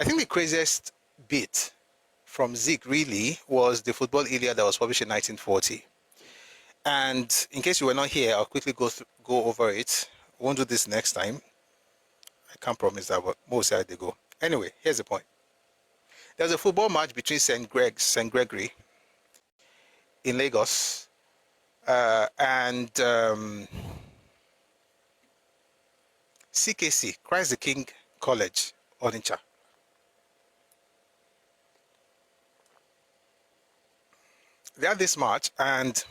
I think the craziest bit from Zik really was the football Iliad that was published in 1940. And in case you were not here, I'll quickly go over it. I won't do this next time. I can't promise that, but most say they go. Anyway, here's the point. There was a football match between St. Gregory in Lagos and CKC, Christ the King College, Onitsha. They had this match and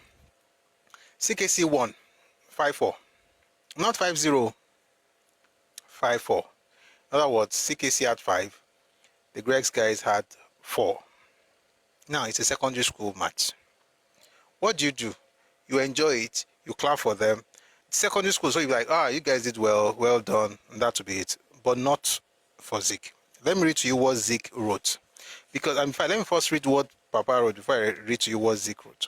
CKC won 5-4. Not 5-0, 5-4. In other words, CKC had 5. The Gregs guys had 4. Now it's a secondary school match. What do? You enjoy it, you clap for them. Secondary school, so you're like, you guys did well, well done, and that will be it. But not for Zik. Let me read to you what Zik wrote. Because let me first read what Papa wrote before I read to you what Zik wrote.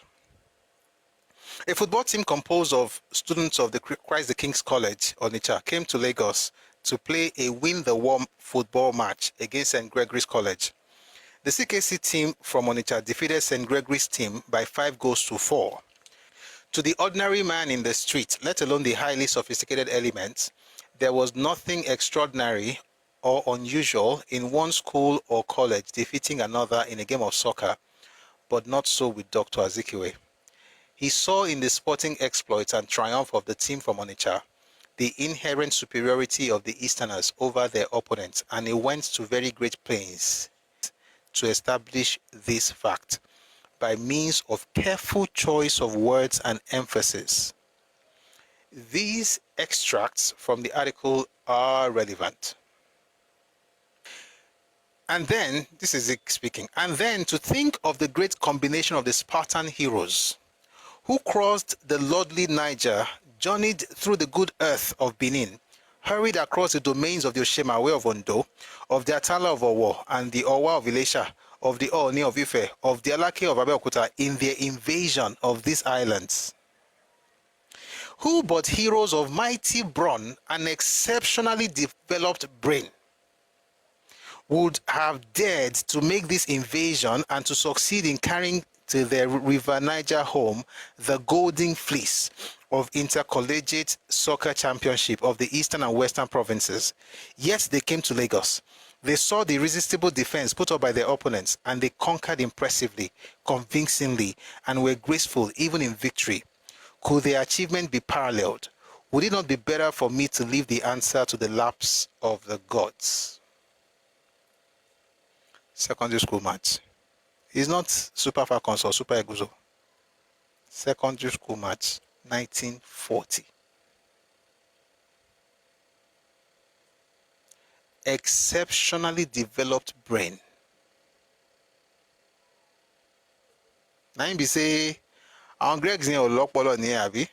A football team composed of students of the Christ the King's College, Onitsha, came to Lagos to play a win-the-war football match against St. Gregory's College. The CKC team from Onitsha defeated St. Gregory's team by 5-4. To the ordinary man in the street, let alone the highly sophisticated elements, there was nothing extraordinary or unusual in one school or college defeating another in a game of soccer, but not so with Dr. Azikiwe. He saw in the sporting exploits and triumph of the team from Onitsha the inherent superiority of the Easterners over their opponents, and he went to very great pains to establish this fact by means of careful choice of words and emphasis. These extracts from the article are relevant. And then, this is Zik speaking, and then to think of the great combination of the Spartan heroes who crossed the lordly Niger, journeyed through the good earth of Benin, hurried across the domains of the Oshemawe of Ondo, of the Atala of Owo, and the Owa of Ilesha, of the Oni of Ife, of the Alake of Abeokuta in their invasion of these islands. Who but heroes of mighty brawn and exceptionally developed brain would have dared to make this invasion and to succeed in carrying to their River Niger home the golden fleece of intercollegiate soccer championship of the eastern and western provinces? Yet they came to Lagos. They saw the irresistible defense put up by their opponents, and they conquered impressively, convincingly, and were graceful even in victory. Could their achievement be paralleled? Would it not be better for me to leave the answer to the laps of the gods? Secondary school match. It's not Super Falcons or Super Eagles. Secondary school match, 1940. Exceptionally developed brain. Now you be say, "I'm Greg's near Lokpolo near Abi."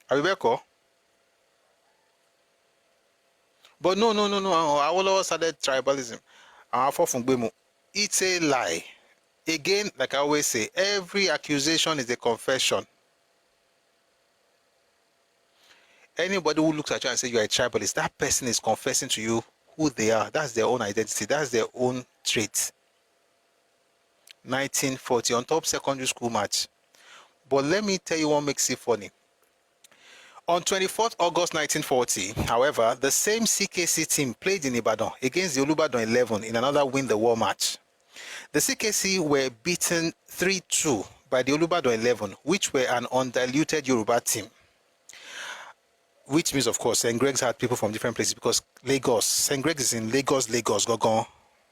Are you back? But no. I will always started tribalism. It's a lie. Again, like I always say, every accusation is a confession. Anybody who looks at you and says you are a tribalist, that person is confessing to you who they are. That's their own identity. That's their own trait. 1940 on top secondary school match. But let me tell you what makes it funny. On 24th August 1940, however, the same CKC team played in Ibadan against the Olubadan 11 in another win-the-war match. The CKC were beaten 3-2 by the Olubadan 11, which were an undiluted Yoruba team. Which means, of course, St. Greg's had people from different places because Lagos, St. Greg's is in Lagos, Gogon,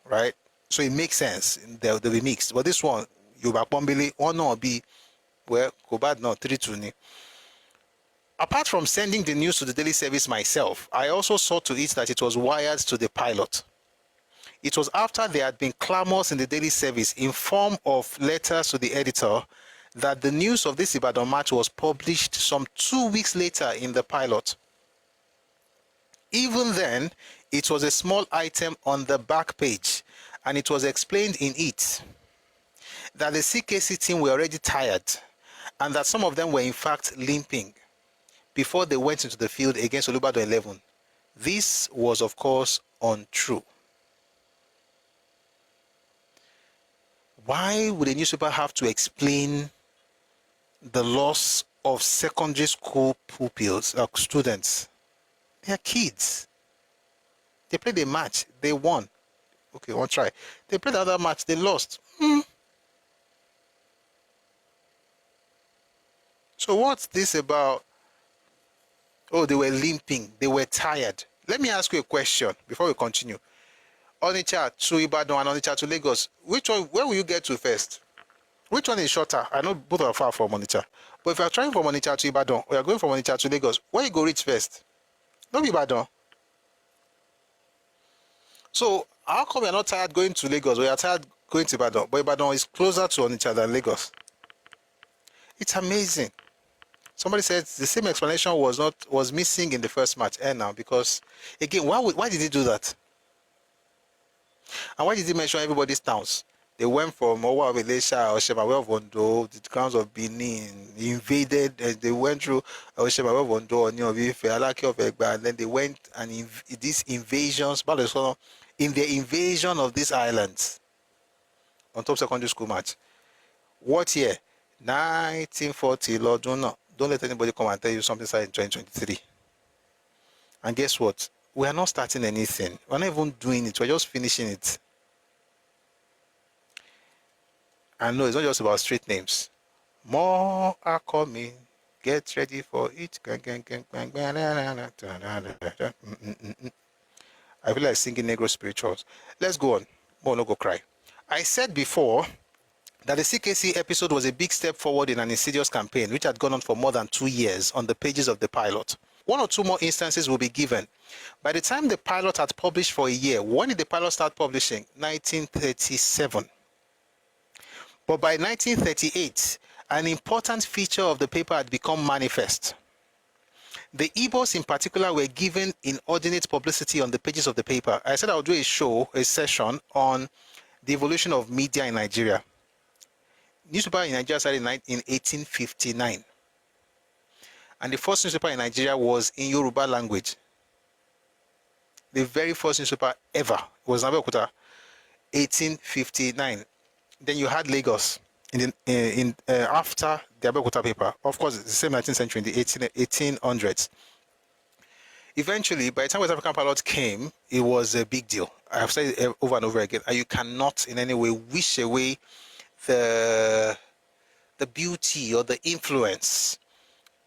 right? So it makes sense. They'll be mixed. But this one, Yoruba Pombele, one or be, well, go bad now, 3-2. Apart from sending the news to the daily service myself, I also saw to it that it was wired to the pilot. It was after there had been clamors in the daily service in form of letters to the editor that the news of this Ibadan match was published some 2 weeks later in the pilot. Even then, it was a small item on the back page, and it was explained in it that the CKC team were already tired and that some of them were in fact limping before they went into the field against Olubadan 11. This was, of course, untrue. Why would a newspaper have to explain the loss of secondary school pupils or students? They are kids. They played a match, they won. Okay, one try. They played the other match, they lost. So what's this about? Oh, they were limping, they were tired. Let me ask you a question before we continue. Onitsha to Ibadan and Onitsha to Lagos, which one, where will you get to first? Which one is shorter? I know both are far from Onitsha. But if you're trying from Onitsha to Ibadan, or you're going from Onitsha to Lagos, where you go reach first? Not Ibadan. So how come you're not tired going to Lagos, or you're tired going to Ibadan, but Ibadan is closer to Onitsha than Lagos? It's amazing. Somebody said the same explanation was missing in the first match. Now, because again, why did he do that? And why did he mention everybody's towns? They went from Owa Velesha, Oshemawe of Ondo, the grounds of Benin, invaded, and they went through Oshemawe of Ondo, Oni of Ife, Alake of Egba, and then they went and these invasions, in the invasion of these islands on top secondary school match. What year? 1940, Lord, don't let anybody come and tell you something started in 2023. And guess what? We are not starting anything. We're not even doing it. We're just finishing it. And no, it's not just about street names. More are coming. Get ready for it. I feel like singing Negro spirituals. Let's go on. More no go cry. I said before that the CKC episode was a big step forward in an insidious campaign which had gone on for more than 2 years on the pages of the pilot. 1 or 2 more instances will be given. By the time the pilot had published for a year, when did the pilot start publishing? 1937. But by 1938, an important feature of the paper had become manifest. The Igbos in particular were given inordinate publicity on the pages of the paper. I said I would do a session on the evolution of media in Nigeria. Newspaper in Nigeria started in 1859. And the first newspaper in Nigeria was in Yoruba language. The very first newspaper ever was Abeokuta, 1859. Then you had Lagos after the Abeokuta paper. Of course, it's the same 19th century, in the 1800s. Eventually, by the time West African pilot came, it was a big deal. I've said it over and over again. And you cannot in any way wish away the beauty or the influence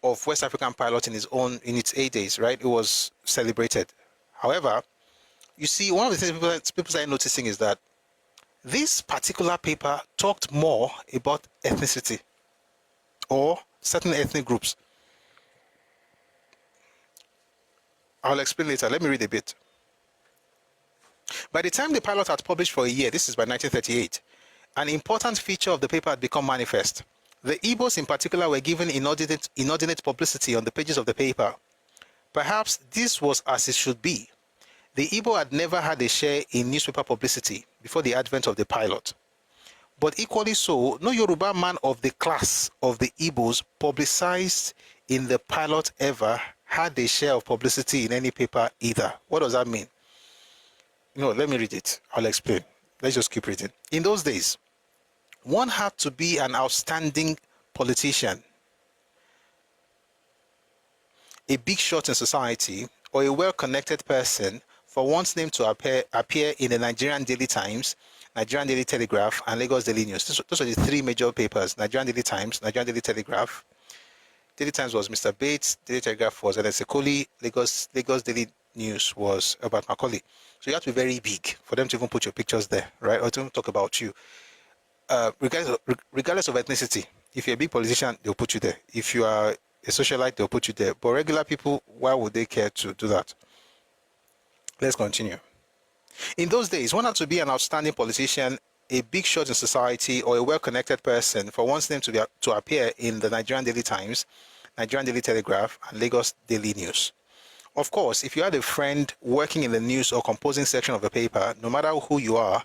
of West African pilot in its heydays, right? It was celebrated. However, you see, one of the things people started noticing is that this particular paper talked more about ethnicity or certain ethnic groups. I'll explain later. Let me read a bit. By the time the pilot had published for a year, this is by 1938, an important feature of the paper had become manifest. The Igbos in particular were given inordinate publicity on the pages of the paper. Perhaps this was as it should be. The Igbo had never had a share in newspaper publicity before the advent of the pilot. But equally so, no Yoruba man of the class of the Igbos publicized in the pilot ever had a share of publicity in any paper either. What does that mean? No, let me read it. I'll explain. Let's just keep reading. In those days, one had to be an outstanding politician, a big shot in society, or a well-connected person for one's name to appear in the Nigerian Daily Times, Nigerian Daily Telegraph, and Lagos Daily News. Those are the 3 major papers: Nigerian Daily Times, Nigerian Daily Telegraph. Daily Times was Mr. Bates, Daily Telegraph was Ernest Ekoli, Lagos Daily News was about Macaulay. So you have to be very big for them to even put your pictures there, right? Or to talk about you. Regardless of ethnicity, if you're a big politician, they'll put you there. If you are a socialite, they'll put you there. But regular people, why would they care to do that? Let's continue. In those days, one had to be an outstanding politician, a big shot in society, or a well-connected person for one's name to appear in the Nigerian Daily Times, Nigerian Daily Telegraph, and Lagos Daily News. Of course, if you had a friend working in the news or composing section of a paper, no matter who you are,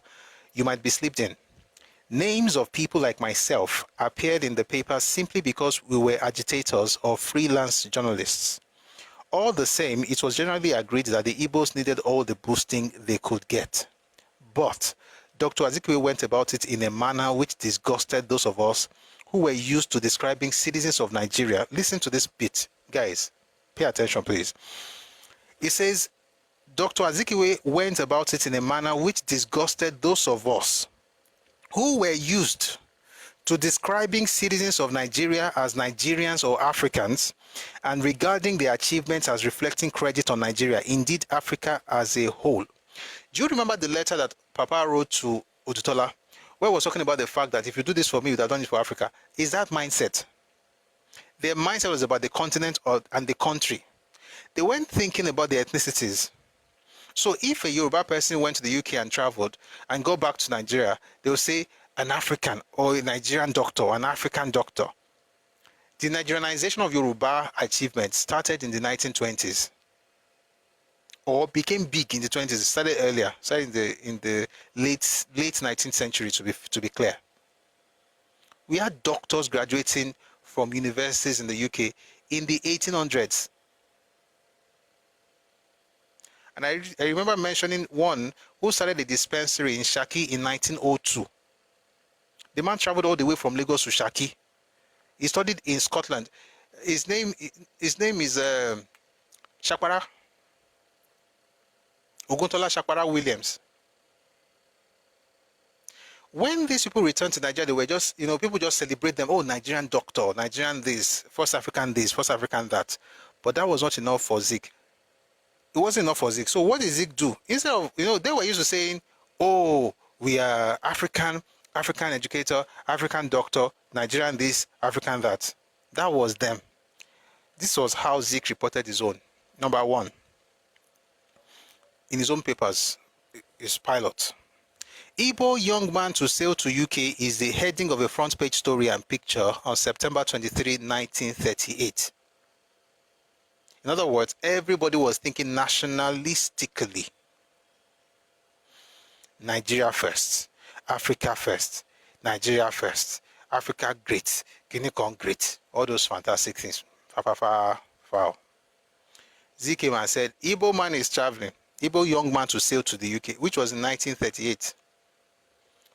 you might be slipped in. Names of people like myself appeared in the paper simply because we were agitators or freelance journalists. All the same, it was generally agreed that the Igbos needed all the boosting they could get. But Dr. Azikiwe went about it in a manner which disgusted those of us who were used to describing citizens of Nigeria. Listen to this bit, guys. Pay attention, please. It says, Dr. Azikiwe went about it in a manner which disgusted those of us who were used to describing citizens of Nigeria as Nigerians or Africans and regarding their achievements as reflecting credit on Nigeria, indeed Africa as a whole. Do you remember the letter that Papa wrote to Odutola, where he was talking about the fact that if you do this for me, you would have done it for Africa? Is that mindset? Their mindset was about the continent and the country. They weren't thinking about the ethnicities. So if a Yoruba person went to the UK and traveled and go back to Nigeria, they will say an African or a Nigerian doctor, an African doctor. The Nigerianization of Yoruba achievements started in the 1920s or became big in the 20s. It started earlier, started in the late 19th century to be clear. We had doctors graduating from universities in the UK in the 1800s. And I remember mentioning one who started a dispensary in Shaki in 1902. The man traveled all the way from Lagos to Shaki. He studied in Scotland. His name is Shakpara. Oguntola Shakpara Williams. When these people returned to Nigeria, they were just, people just celebrate them. Oh, Nigerian doctor, Nigerian this, first African this, first African that. But that was not enough for Zik. It wasn't enough for Zik. So what did Zik do? Instead of, they were used to saying, oh, we are African educator, African doctor, Nigerian this, African that. That was them. This was how Zik reported his own. Number one, in his own papers, his pilot. Igbo young man to sail to UK is the heading of a front page story and picture on September 23, 1938. In other words, everybody was thinking nationalistically. Nigeria first, Africa first, Nigeria first, Africa great, Guinea Corn great, all those fantastic things. Wow. Z came and said, Igbo man is traveling, Igbo young man to sail to the UK, which was in 1938.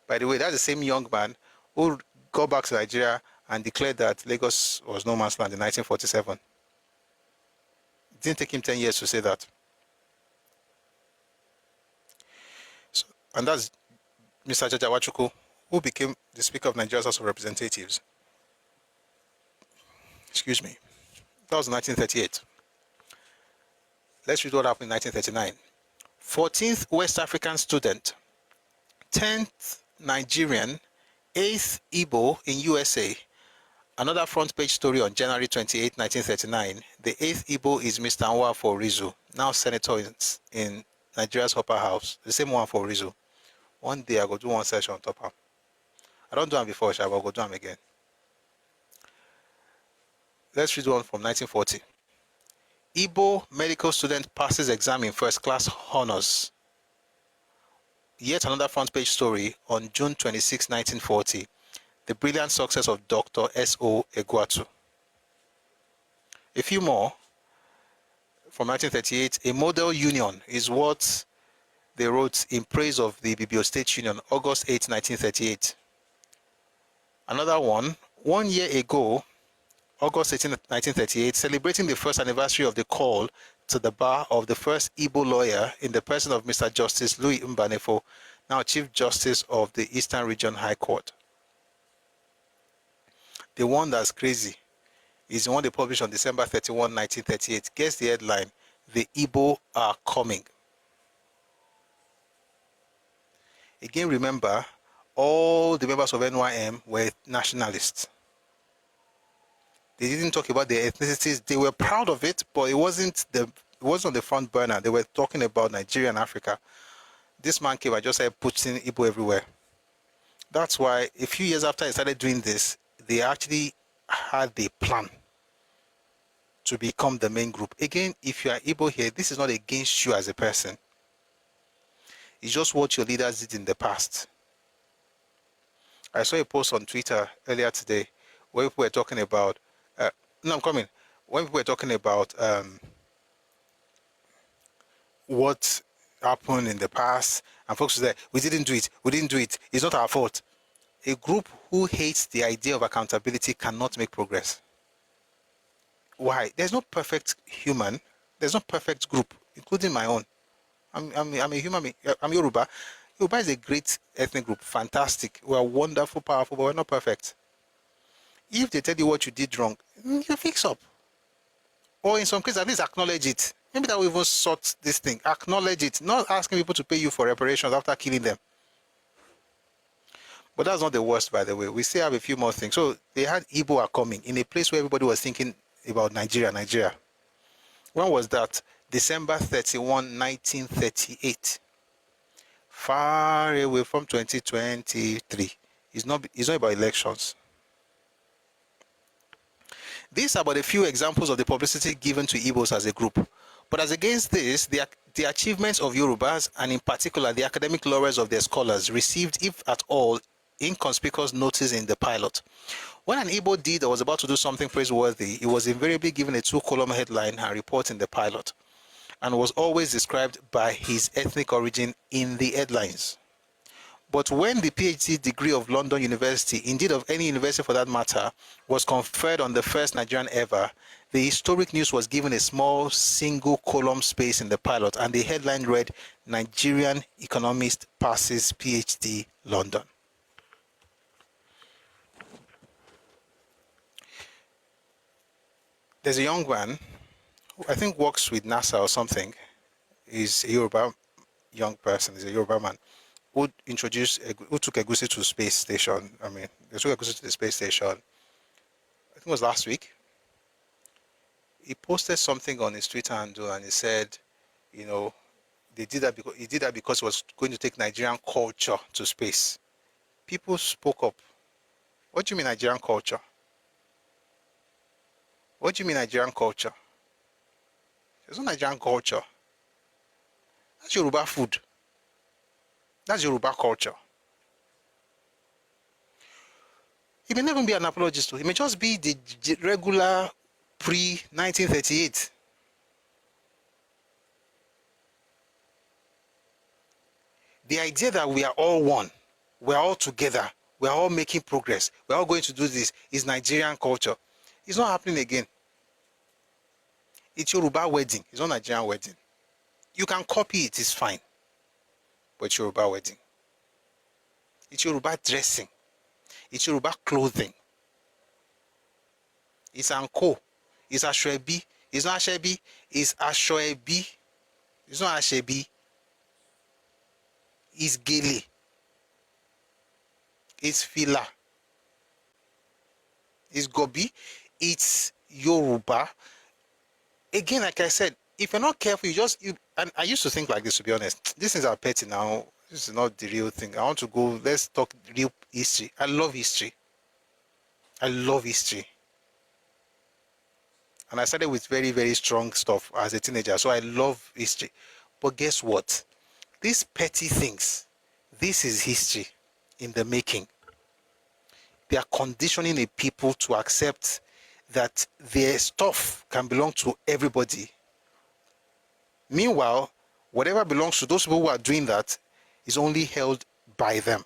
By the way, that's the same young man who got back to Nigeria and declared that Lagos was no man's land in 1947. It didn't take him 10 years to say that. So, and that's Mr. Jaja Wachuku, who became the Speaker of Nigeria's House of Representatives. Excuse me. That was 1938. Let's read what happened in 1939. 14th West African student, 10th Nigerian, 8th Igbo in USA. Another front page story on January 28, 1939. The 8th Igbo is Mr. Nwafo Rizu, now senator in Nigeria's upper house. The same one for Rizu. One day I go do one session on top of. I don't do them before, but I go do them again. Let's read one from 1940. Igbo medical student passes exam in first class honors. Yet another front page story on June 26, 1940. The brilliant success of Dr. S.O. Egwatu. A few more from 1938. A model union is what they wrote in praise of the Bibio State Union, August 8, 1938. Another one, 1 year ago, August 18, 1938, celebrating the first anniversary of the call to the bar of the first Igbo lawyer in the person of Mr. Justice Louis Mbanefo, now Chief Justice of the Eastern Region High Court. The one that's crazy is the one they published on December 31, 1938. Guess the headline, The Igbo Are Coming. Again, remember, all the members of NYM were nationalists. They didn't talk about their ethnicities. They were proud of it, but it wasn't on the front burner. They were talking about Nigeria and Africa. This man came and just started putting Igbo everywhere. That's why a few years after I started doing this, they actually had a plan to become the main group. Again, if you are Igbo here, this is not against you as a person. It's just what your leaders did in the past. I saw a post on Twitter earlier today where people were talking about when people were talking about what happened in the past, and folks will say, we didn't do it, it's not our fault. A group who hates the idea of accountability cannot make progress. Why? There's no perfect human, there's no perfect group, including my own. I'm a human being. I'm Yoruba. Yoruba is a great ethnic group, fantastic. We are wonderful, powerful, but we're not perfect. If they tell you what you did wrong, you fix up. Or in some cases, at least acknowledge it. Maybe that will even sort this thing. Acknowledge it, not asking people to pay you for reparations after killing them. But that's not the worst, by the way. We still have a few more things. So they had Igbo are coming in a place where everybody was thinking about Nigeria. When was that? December 31, 1938. Far away from 2023. It's not about elections. These are but a few examples of the publicity given to Igbos as a group. But as against this, the achievements of Yorubas, and in particular the academic laurels of their scholars, received, if at all, inconspicuous notice in the pilot. When an Igbo did or was about to do something praiseworthy, it was invariably given a 2-column headline and report in the pilot, and was always described by his ethnic origin in the headlines. But when the PhD degree of London University, indeed of any university for that matter, was conferred on the first Nigerian ever, the historic news was given a small single-column space in the pilot, and the headline read, Nigerian economist passes PhD London. There's a young man who I think works with NASA or something. He's a Yoruba young person, he's a Yoruba man, who took Egusi to space station. They took Egusi to the space station, I think it was last week. He posted something on his Twitter handle and he said, he did that because he was going to take Nigerian culture to space. People spoke up. What do you mean Nigerian culture? What do you mean Nigerian culture? There's no Nigerian culture. That's Yoruba food. That's Yoruba culture. He may never be an apologist. He may just be the regular pre-1938. The idea that we are all one, we are all together, we are all making progress, we are all going to do this is Nigerian culture. It's not happening again. It's Yoruba wedding. It's not Nigerian wedding. You can copy it, it's fine. But it's Yoruba wedding. It's Yoruba dressing. It's Yoruba clothing. It's anko. It's ashwebi. It's not ashebi. It's ashwebi. It's not ashebi. It's gele. It's fila. It's gobi. It's Yoruba. Again, like I said, if you're not careful, and I used to think like this, to be honest. These things are petty now. This is not the real thing. I want to go, let's talk real history. I love history. I love history. And I started with very, very strong stuff as a teenager. So I love history. But guess what? These petty things, this is history in the making. They are conditioning a people to accept that their stuff can belong to everybody. Meanwhile, whatever belongs to those people who are doing that is only held by them.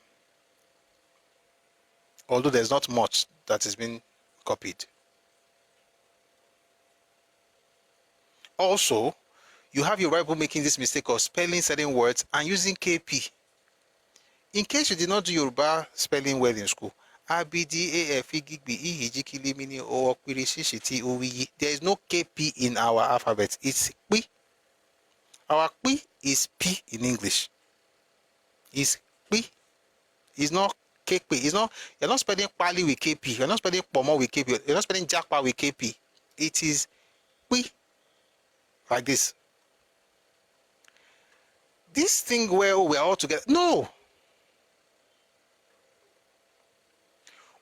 Although there's not much that has been copied. Also, you have your rival making this mistake of spelling certain words and using KP. In case you did not do Yoruba spelling well in school, there is no KP in our alphabet. It's P. Our P is P in English. It's P. It's not KP. It's not. You're not spelling Pali with KP. You're not spelling Pomo with KP. You're not spelling Jakpa with KP. It is P. Like this. This thing where we are all together. No.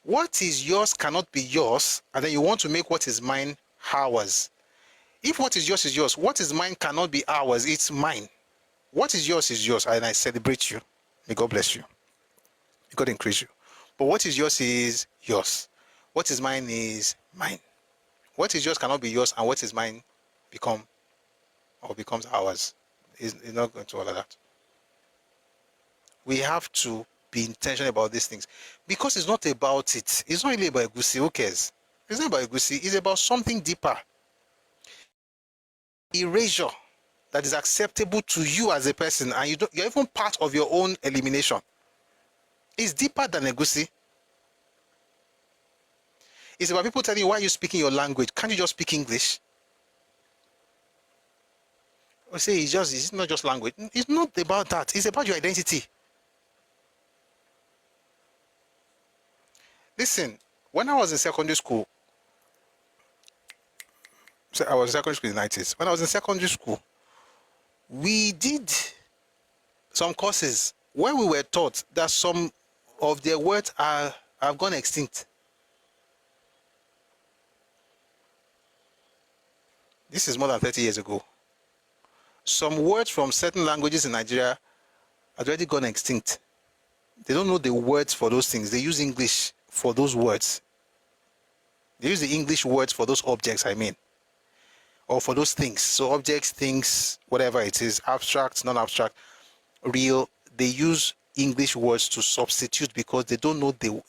What is yours cannot be yours, and then you want to make what is mine ours. If what is yours, what is mine cannot be ours, it's mine. What is yours, and I celebrate you. May God bless you. May God increase you. But what is yours. What is mine is mine. What is yours cannot be yours, and what is mine becomes ours. It's not going to all of that. We have to be intentional about these things because it's not about it. It's not really about egusi. Who cares? It's not about egusi. It's about something deeper. Erasure that is acceptable to you as a person, and you're even part of your own elimination. It's deeper than egusi. It's about people telling you, why are you speaking your language? Can't you just speak English? Or say it's not just language. It's not about that. It's about your identity. Listen, when I was in secondary school, so I was in secondary school in the 90s. When I was in secondary school, we did some courses where we were taught that some of their words have gone extinct. This is more than 30 years ago. Some words from certain languages in Nigeria have already gone extinct. They don't know the words for those things. They use English for those words. They use the English words for those objects, I mean. Or for those things. So objects, things, whatever it is, abstract, non-abstract, real, they use English words to substitute because they don't know the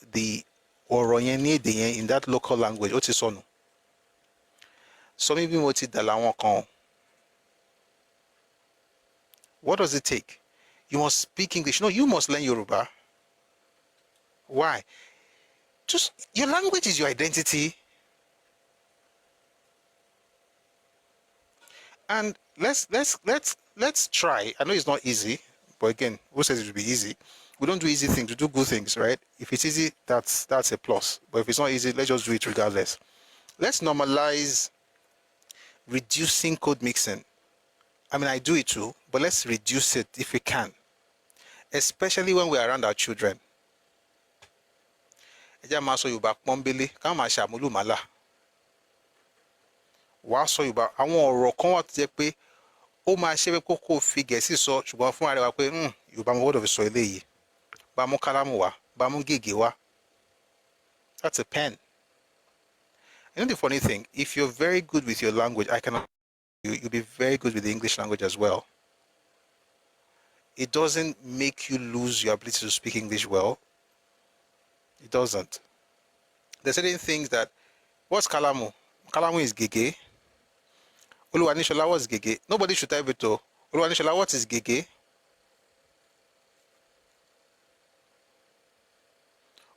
Oroyene in that local language. Otisonu. So maybe what does it take? You must speak English. No, you must learn Yoruba. Why? Just your language is your identity. And let's try. I know it's not easy, but again, who says it will be easy? We don't do easy things, we do good things, right? If it's easy, that's a plus. But if it's not easy, let's just do it regardless. Let's normalize reducing code mixing. I mean, I do it too, but let's reduce it if we can, especially when we're around our children. Wàá sọ Yorùbá àwọn ọ̀rọ̀ kan wà tó jẹ́ pé ó máa ṣe pé kókó fi Gẹ̀ẹ́sì sọ ṣùgbọ́n fún ara wa pé Yorùbá mo gbọ́dọ̀ fi sọ eléyìí bá mú kálámù wá bá mú gègé wá. That's a pen. You know the funny thing, if you're very good with your language, you'll be very good with the English language as well. It doesn't make you lose your ability to speak English well. It doesn't. There's certain things that, what's kalamu? Kalamu is gege. Oluwanishola, what's gege? Nobody should type it to. Oluwanishola, what is gege?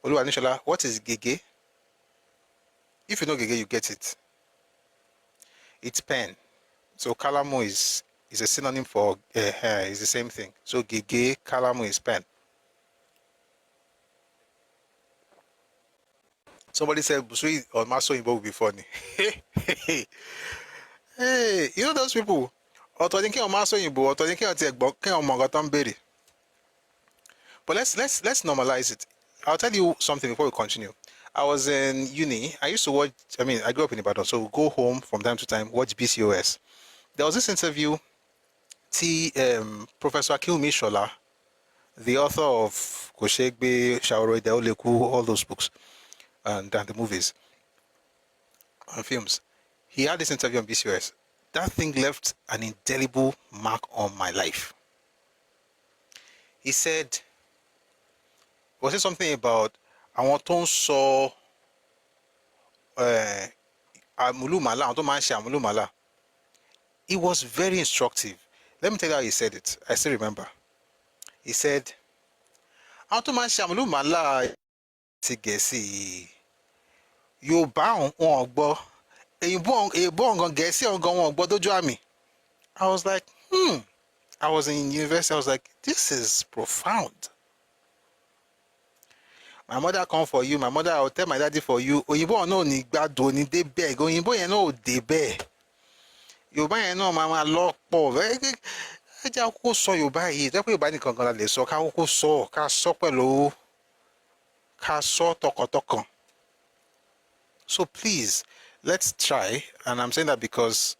Oluwanishola, what is gege? If you know gege, you get it. It's pen. So kalamu is a synonym for is the same thing. So gege, kalamu is pen. Somebody said Busui or Maso Imbo will be funny. Hey, you know those people? But let's normalize it. I'll tell you something before we continue. I was in uni. I used to watch, I grew up in Ibadan, so we go home from time to time, watch BCOS. There was this interview, Professor Akinwumi Shola, the author of Koshegbe, Shaoro Ideoleku, all those books, and the movies and films. He had this interview on BCOS. That thing left an indelible mark on my life. He said, was it something about àwọn tó ń sọ àmúlùmálà, àwọn tó máa ń ṣe àmúlùmálà? It was very instructive. Let me tell you how he said it. I still remember. He said, àwọn tó máa ń ṣe àmúlùmálà ti Gẹ̀ẹ́sì Yorùbá wọn gbọ́, èyìnbó ọ̀ngàn Gẹ̀ẹ́sì ọ̀ngàn wọn gbọ́ dójú àmì. I was like, I was in university. I was like, this is profound. My mother come for you. My mother, I will tell my daddy for you. Òyìnbó náà ní gbàdùn ní dé bẹ́ẹ̀. Òyìnbó yẹn náà ò dé bẹ́ẹ̀. Yorùbá yẹn náà máa lọ pọ̀. Ẹ jẹ́ àkókò sọ Yorùbá yìí. Jẹ́ pé Yorùbá nìkan kan la lè sọ. Ká àkókò sọ. Ká sọ pẹ̀lú. Ká sọ tọkàntọkàn. So please, let's try. And I'm saying that because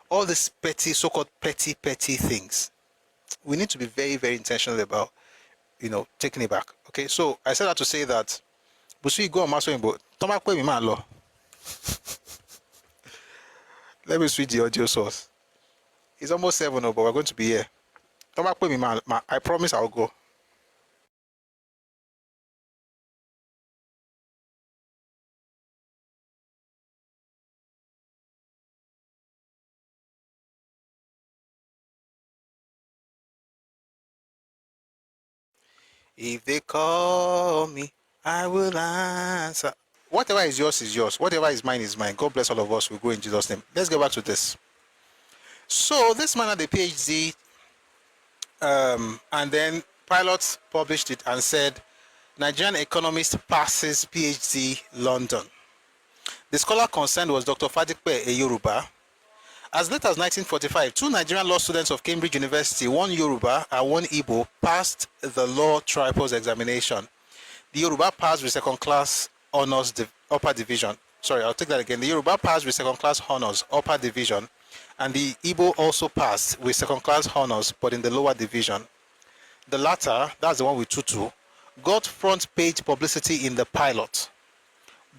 all these petty, so-called petty things, we need to be very, very intentional about, taking it back. Okay, so I said that to say that Busui go on Maso Imbo. Let me switch the audio source. It's almost 7, but we're going to be here. Come back with me, man. I promise I'll go. If they call me, I will answer. Whatever is yours is yours. Whatever is mine is mine. God bless all of us. We go in Jesus' name. Let's get back to this. So this man had a PhD, and then Pilot published it and said, Nigerian economist passes PhD London. The scholar concerned was Dr. Fadikpe, a Yoruba. As late as 1945, two Nigerian law students of Cambridge University, one Yoruba and one Igbo, passed the law tripos examination. The Yoruba passed with second class honors upper division. Sorry, I'll take that again. The Yoruba passed with second class honors upper division, and the Igbo also passed with second class honors but in the lower division. The latter, that's the one with tutu, got front page publicity in the Pilot,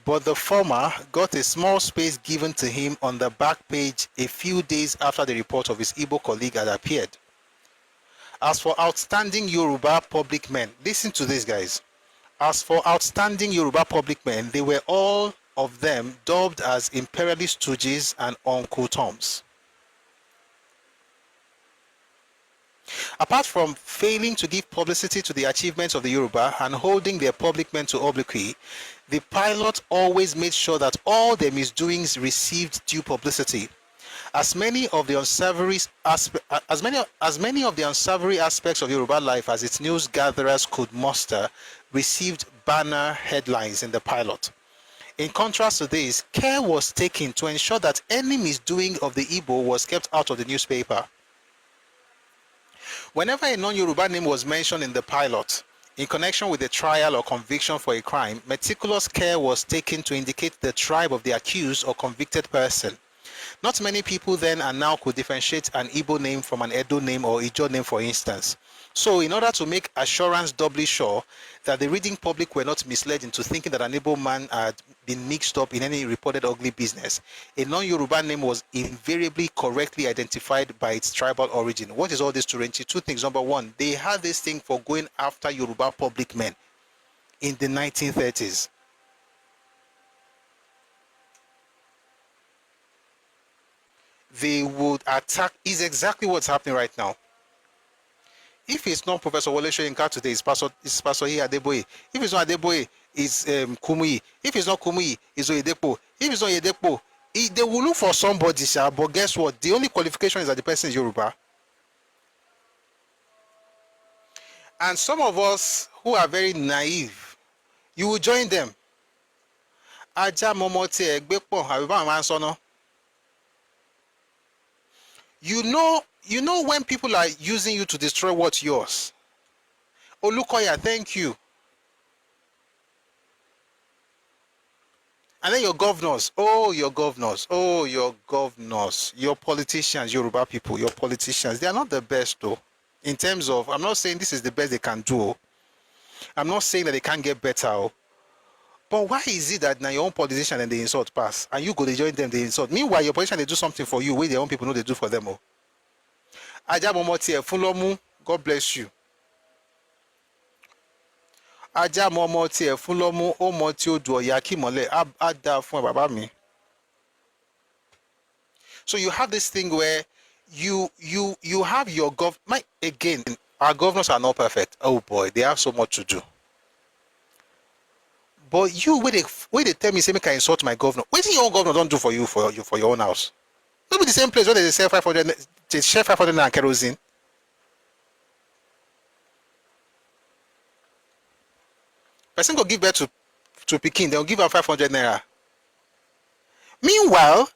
but the former got a small space given to him on the back page a few days after the report of his Igbo colleague had appeared. As for outstanding Yoruba public men, listen to this, guys. As for outstanding Yoruba public men, they were all of them dubbed as imperialist stooges and Uncle Toms. Apart from failing to give publicity to the achievements of the Yoruba and holding their public men to obloquy, the Pilot always made sure that all their misdoings received due publicity. As many of the unsavory aspects of Yoruba life as its news gatherers could muster received banner headlines in the Pilot. In contrast to this, care was taken to ensure that any misdoing of the Igbo was kept out of the newspaper. Whenever a non-Yoruba name was mentioned in the Pilot, in connection with a trial or conviction for a crime, meticulous care was taken to indicate the tribe of the accused or convicted person. Not many people then and now could differentiate an Igbo name from an Edo name or Ijo name, for instance. So, in order to make assurance doubly sure that the reading public were not misled into thinking that an Igbo man had been mixed up in any reported ugly business, a non-Yoruba name was invariably correctly identified by its tribal origin. What is all this, Turenchi? Two things. Number one, they had this thing for going after Yoruba public men in the 1930s. They would attack, is exactly what's happening right now. If it's not Professor Wole Soyinka today, it's Pastor Adeboye. If it's not Adeboye, it's Kumuyi. If it's not Kumuyi, it's Oyedepo. If it's not Oyedepo, they will look for somebody, but guess what? The only qualification is that the person is Yoruba. And some of us who are very naive, you will join them. Aja momote egbepo, àbí man sono. You know when people are using you to destroy what's yours. Olukoya, thank you. And then your governors, your politicians, Yoruba people, your politicians, they are not the best though. In terms of, I'm not saying this is the best they can do. I'm not saying that they can't get better. But why is it that now your own politician and they insult pass, and you go to join them, they insult? Meanwhile, your politician, they do something for you, where their own people know they do for them. Ajamomotie Fulomu, God bless you. Ajamomotie Fulomu, Omoti Oduo Yakimole, Ada fun baba mi. So you have this thing where you have your again, our governors are not perfect. Oh boy, they have so much to do. But you, where they tell me, say, make I insult my governor. What is your own governor don't do for you for your own house? Not be the same place where they sell 500, they share 500 and kerosene. Person go give birth to Pekin, they'll give her 500 naira. Meanwhile,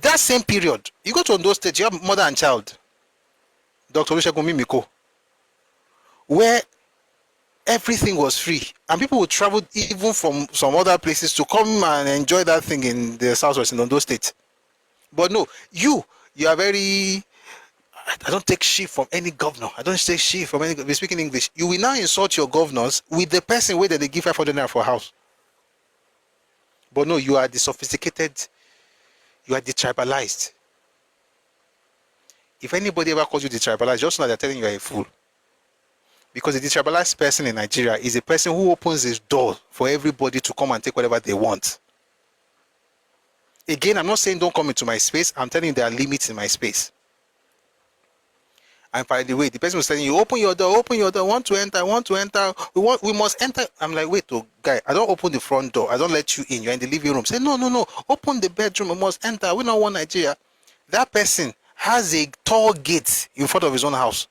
that same period, you go to Ondo State, you have mother and child, Dr. Olusegun Mimiko, where everything was free, and people would travel even from some other places to come and enjoy that thing in the southwest in Ondo State. But no, you are very, I don't take shit from any governor. I don't take shit from any, we speaking English. You will now insult your governors with the person where they give 500 naira for a house. But no, you are the sophisticated, you are the tribalized. If anybody ever calls you detribalized, just know that they're telling you are a fool. Because the detribalized person in Nigeria is a person who opens his door for everybody to come and take whatever they want. Again, I'm not saying don't come into my space. I'm telling you there are limits in my space. And by the way, the person was telling you, open your door, want to enter, we must enter. I'm like, wait, oh, guy, I don't open the front door. I don't let you in. You're in the living room. Say, no, open the bedroom. We must enter. We don't want Nigeria. That person has a tall gate in front of his own house.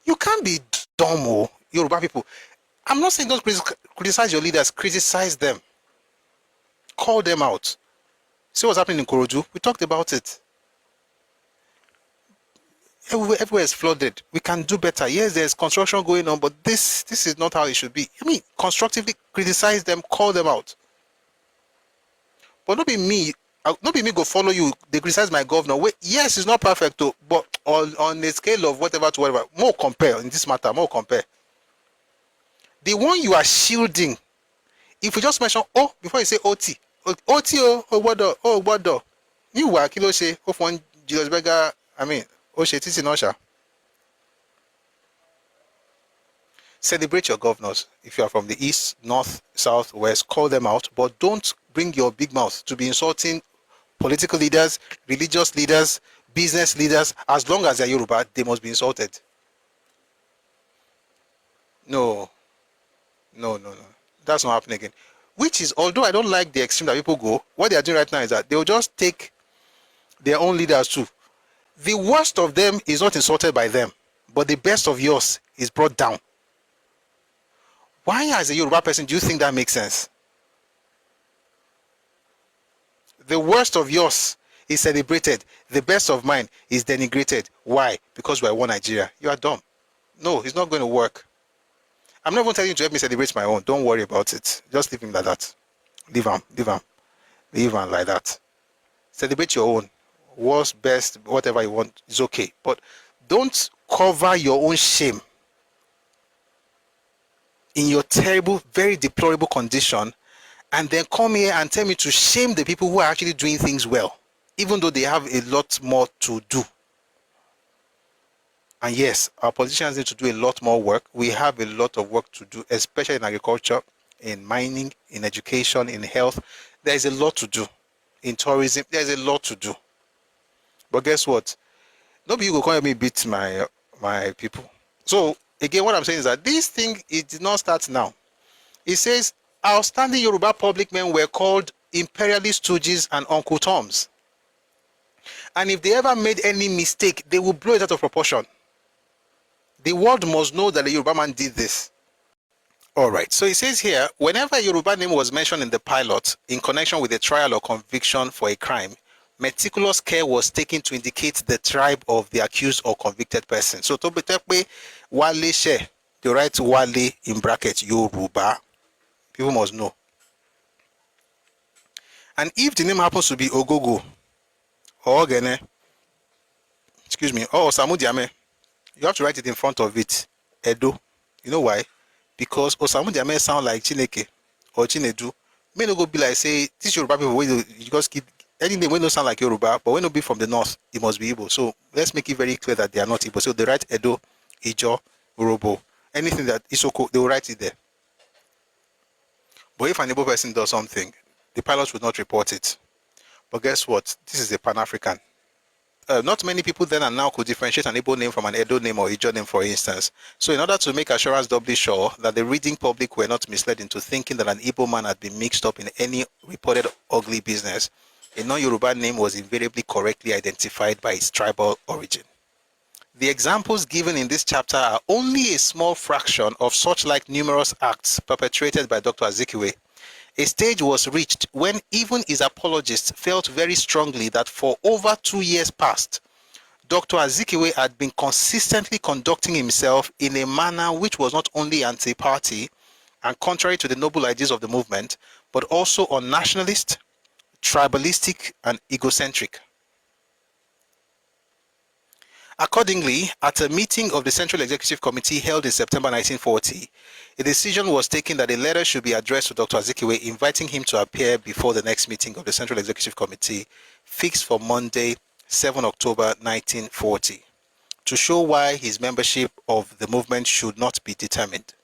You can't be dumb, oh, Yoruba people. I'm not saying don't criticize your leaders. Criticize them. Call them out. See what's happening in Korodu? We talked about it. Everywhere is flooded. We can do better. Yes, there's construction going on, but this is not how it should be. I mean, constructively criticize them, call them out. But not be me go follow you. They criticize my governor. Wait, yes, it's not perfect, though, but on a scale of whatever to whatever, more compare in this matter, more compare. The one you are shielding, if you just mention, oh, before you say OT, what do? You work, you say, oh, one Julius Berger, I mean, celebrate your governors. If you are from the east, north, south, west, call them out, but don't bring your big mouth to be insulting political leaders, religious leaders, business leaders. As long as they're Yoruba, they must be insulted. No. That's not happening again. Which is, although I don't like the extreme that people go, what they are doing right now is that they'll just take their own leaders too. The worst of them is not insulted by them, but the best of yours is brought down. Why, as a Yoruba person, do you think that makes sense? The worst of yours is celebrated. The best of mine is denigrated. Why? Because we're one Nigeria. You are dumb. No, it's not going to work. I'm not even telling you to help me celebrate my own. Don't worry about it. Just leave him like that. Leave him like that. Celebrate your own. Worst, best, whatever you want is okay. But don't cover your own shame in your terrible, very deplorable condition and then come here and tell me to shame the people who are actually doing things well, even though they have a lot more to do. And yes, our politicians need to do a lot more work. We have a lot of work to do, especially in agriculture, in mining, in education, in health. There is a lot to do. In tourism, there is a lot to do. But guess what? Nobody will come at me beat my people. So again, what I'm saying is that this thing, it did not start now. It says outstanding Yoruba public men were called imperialist stooges and Uncle Toms. And if they ever made any mistake, they will blow it out of proportion. The world must know that the Yoruba man did this. All right. So it says here, whenever a Yoruba name was mentioned in the pilot in connection with a trial or conviction for a crime, meticulous care was taken to indicate the tribe of the accused or convicted person. So to be Wale She, they write Wale in brackets Yoruba. People must know. And if the name happens to be Ogogo or Ogene, or Osamu Diame, you have to write it in front of it, Edo. You know why? Because Osamu Diame sound like Chineke or Chinedu. May not go be like, say, this Yoruba people, you just keep, any name will not sound like Yoruba, but when it be from the north, it must be Igbo. So let's make it very clear that they are not Igbo. So they write Edo, Ijo, Urobo, anything that Isoko, they will write it there. But if an Igbo person does something, the pilot would not report it. But guess what? This is a Pan-African. Not many people then and now could differentiate an Igbo name from an Edo name or Ijo name, for instance. So in order to make assurance doubly sure that the reading public were not misled into thinking that an Igbo man had been mixed up in any reported ugly business, a non-Yoruba name was invariably correctly identified by its tribal origin. The examples given in this chapter are only a small fraction of such like numerous acts perpetrated by Dr. Azikiwe. A stage was reached when even his apologists felt very strongly that for over 2 years past, Dr. Azikiwe had been consistently conducting himself in a manner which was not only anti-party and contrary to the noble ideas of the movement, but also un-nationalist, tribalistic, and egocentric. Accordingly, at a meeting of the Central Executive Committee held in September 1940, a decision was taken that a letter should be addressed to Dr. Azikiwe inviting him to appear before the next meeting of the Central Executive Committee fixed for Monday, 7 October 1940, to show why his membership of the movement should not be determined.